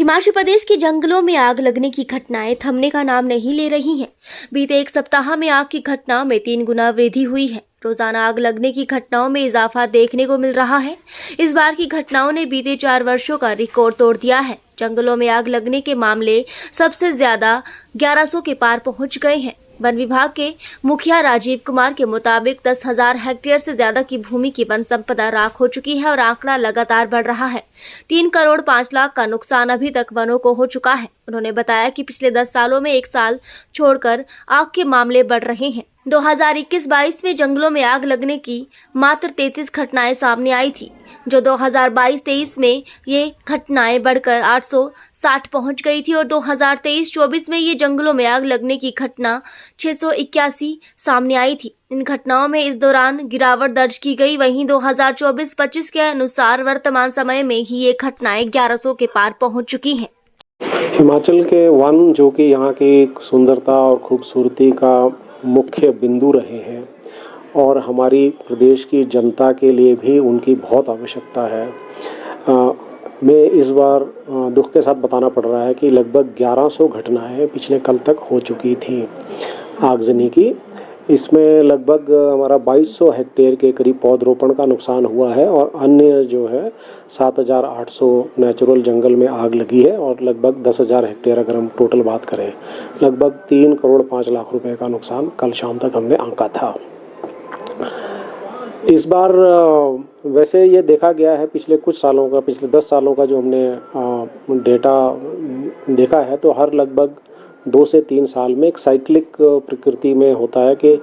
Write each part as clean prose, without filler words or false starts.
हिमाचल प्रदेश के जंगलों में आग लगने की घटनाएं थमने का नाम नहीं ले रही हैं। बीते एक सप्ताह में आग की घटनाओं में 3 गुना वृद्धि हुई है। रोजाना आग लगने की घटनाओं में इजाफा देखने को मिल रहा है। इस बार की घटनाओं ने बीते 4 वर्षों का रिकॉर्ड तोड़ दिया है। जंगलों में आग लगने के मामले सबसे ज्यादा 1100 के पार पहुंच गए हैं। वन विभाग के मुखिया राजीव कुमार के मुताबिक 10,000 हेक्टेयर से ज्यादा की भूमि की वन संपदा राख हो चुकी है और आंकड़ा लगातार बढ़ रहा है। 3 करोड़ 5 लाख का नुकसान अभी तक वनों को हो चुका है। उन्होंने बताया कि पिछले 10 सालों में एक साल छोड़कर आग के मामले बढ़ रहे हैं। 2021-22 में जंगलों में आग लगने की मात्र 33 घटनाएं सामने आई थी, जो 2022-23 में ये घटनाएं बढ़कर 860 पहुंच गई थी और 2023-24 में ये जंगलों में आग लगने की घटना 681 सामने आई थी। इन घटनाओं में इस दौरान गिरावट दर्ज की गई। वहीं 2024-25 के अनुसार वर्तमान समय में ही ये घटनाएं 1100 के पार पहुंच चुकी हैं। हिमाचल के वन जो कि यहाँ की सुंदरता और खूबसूरती का मुख्य बिंदु रहे हैं और हमारी प्रदेश की जनता के लिए भी उनकी बहुत आवश्यकता है। मैं इस बार दुख के साथ बताना पड़ रहा है कि लगभग 1100 घटनाएं पिछले कल तक हो चुकी थी आगजनी की। इसमें लगभग हमारा 2200 हेक्टेयर के करीब पौधरोपण का नुकसान हुआ है और अन्य जो है 7,800 नेचुरल जंगल में आग लगी है और लगभग 10,000 हेक्टेयर अगर हम टोटल बात करें लगभग 3 करोड़ 5 लाख रुपए का नुकसान कल शाम तक हमने आंका था। इस बार वैसे ये देखा गया है पिछले कुछ सालों का, पिछले 10 सालों का जो हमने डेटा देखा है तो हर लगभग 2 से 3 साल में एक साइक्लिक प्रकृति में होता है कि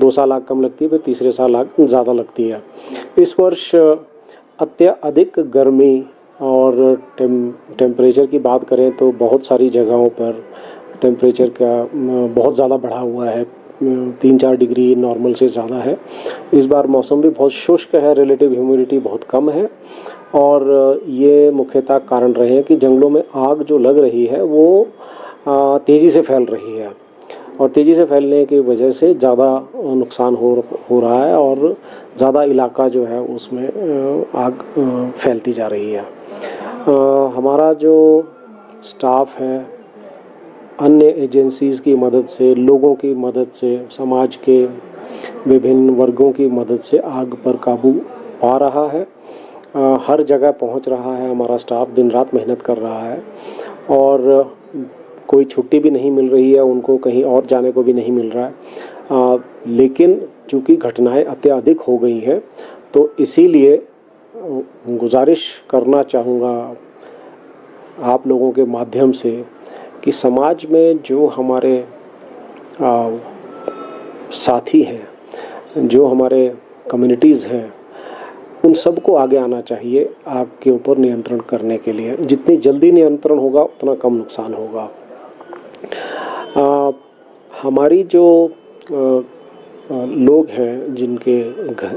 2 साल आग कम लगती है, फिर तीसरे साल आग ज़्यादा लगती है। इस वर्ष अत्यधिक गर्मी और टेम्परेचर की बात करें तो बहुत सारी जगहों पर टेम्परेचर का बहुत ज़्यादा बढ़ा हुआ है, 3-4 डिग्री नॉर्मल से ज़्यादा है। इस बार मौसम भी बहुत शुष्क है, रिलेटिव ह्यूमिडिटी बहुत कम है और ये मुख्यतः कारण रहे हैं कि जंगलों में आग जो लग रही है वो तेज़ी से फैल रही है और तेज़ी से फैलने की वजह से ज़्यादा नुकसान हो रहा है और ज़्यादा इलाका जो है उसमें आग फैलती जा रही है। हमारा जो स्टाफ है अन्य एजेंसीज़ की मदद से, लोगों की मदद से, समाज के विभिन्न वर्गों की मदद से आग पर काबू पा रहा है। हर जगह पहुंच रहा है, हमारा स्टाफ दिन रात मेहनत कर रहा है और कोई छुट्टी भी नहीं मिल रही है, उनको कहीं और जाने को भी नहीं मिल रहा है। लेकिन चूँकि घटनाएं अत्यधिक हो गई हैं तो इसीलिए गुजारिश करना चाहूँगा आप लोगों के माध्यम से कि समाज में जो हमारे साथी हैं, जो हमारे कम्युनिटीज़ हैं, उन सबको आगे आना चाहिए आग के ऊपर नियंत्रण करने के लिए। जितनी जल्दी नियंत्रण होगा उतना कम नुकसान होगा। हमारी जो लोग हैं जिनके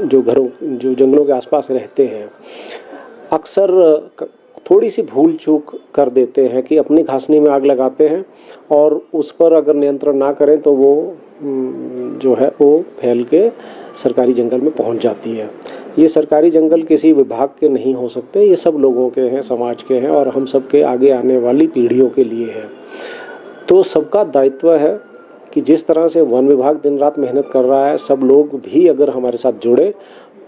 जो जंगलों के आसपास रहते हैं, अक्सर थोड़ी सी भूल चूक कर देते हैं कि अपनी घासनी में आग लगाते हैं और उस पर अगर नियंत्रण ना करें तो वो जो है वो फैल के सरकारी जंगल में पहुंच जाती है। ये सरकारी जंगल किसी विभाग के नहीं हो सकते, ये सब लोगों के हैं, समाज के हैं और हम सब के आगे आने वाली पीढ़ियों के लिए है। तो सबका दायित्व है कि जिस तरह से वन विभाग दिन रात मेहनत कर रहा है, सब लोग भी अगर हमारे साथ जुड़े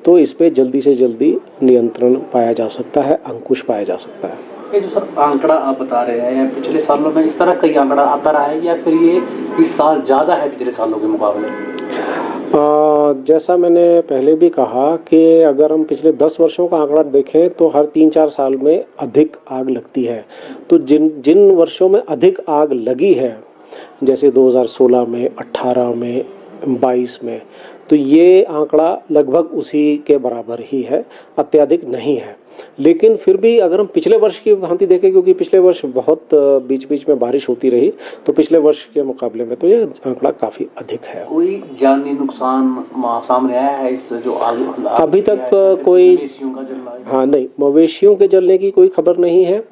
तो इस पे जल्दी से जल्दी नियंत्रण पाया जा सकता है, अंकुश पाया जा सकता है। ये जो सर आंकड़ा आप बता रहे हैं, पिछले सालों में इस तरह का आंकड़ा आता रहा है या फिर ये इस साल ज़्यादा है पिछले सालों के मुकाबले? जैसा मैंने पहले भी कहा कि अगर हम पिछले 10 वर्षों का आंकड़ा देखें तो हर 3-4 साल में अधिक आग लगती है। तो जिन वर्षों में अधिक आग लगी है, जैसे 2016 में, 18 में, 22 में, तो ये आंकड़ा लगभग उसी के बराबर ही है, अत्यधिक नहीं है। लेकिन फिर भी अगर हम पिछले वर्ष की भांति देखें, क्योंकि पिछले वर्ष बहुत बीच बीच में बारिश होती रही, तो पिछले वर्ष के मुकाबले में तो ये आंकड़ा काफ़ी अधिक है। कोई जानी नुकसान सामने आया है इस जो आग अभी तक कोई नहीं, मवेशियों के जलने की कोई खबर नहीं है,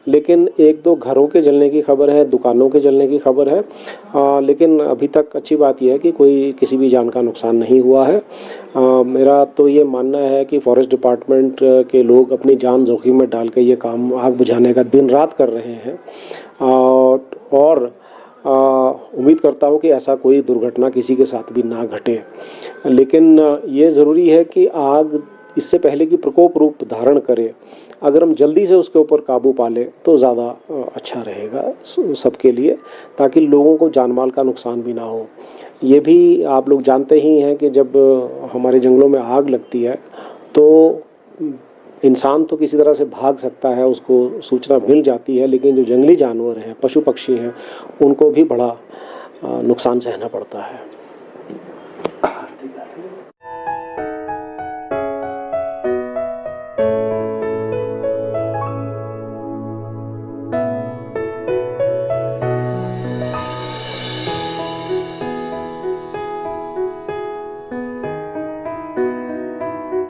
लेकिन 1-2 घरों के जलने की खबर है, दुकानों के जलने की खबर है। लेकिन अभी तक अच्छी बात यह है कि कोई किसी भी जान का नुकसान नहीं हुआ है। मेरा तो ये मानना है कि फॉरेस्ट डिपार्टमेंट के लोग अपनी जान जोखिम में डाल के ये काम आग बुझाने का दिन रात कर रहे हैं और उम्मीद करता हूँ कि ऐसा कोई दुर्घटना किसी के साथ भी ना घटे। लेकिन ये ज़रूरी है कि आग इससे पहले कि प्रकोप रूप धारण करे, अगर हम जल्दी से उसके ऊपर काबू पा लें तो ज़्यादा अच्छा रहेगा सबके लिए, ताकि लोगों को जानमाल का नुकसान भी ना हो। ये भी आप लोग जानते ही हैं कि जब हमारे जंगलों में आग लगती है तो इंसान तो किसी तरह से भाग सकता है, उसको सूचना मिल जाती है, लेकिन जो जंगली जानवर हैं, पशु पक्षी हैं, उनको भी बड़ा नुकसान सहना पड़ता है।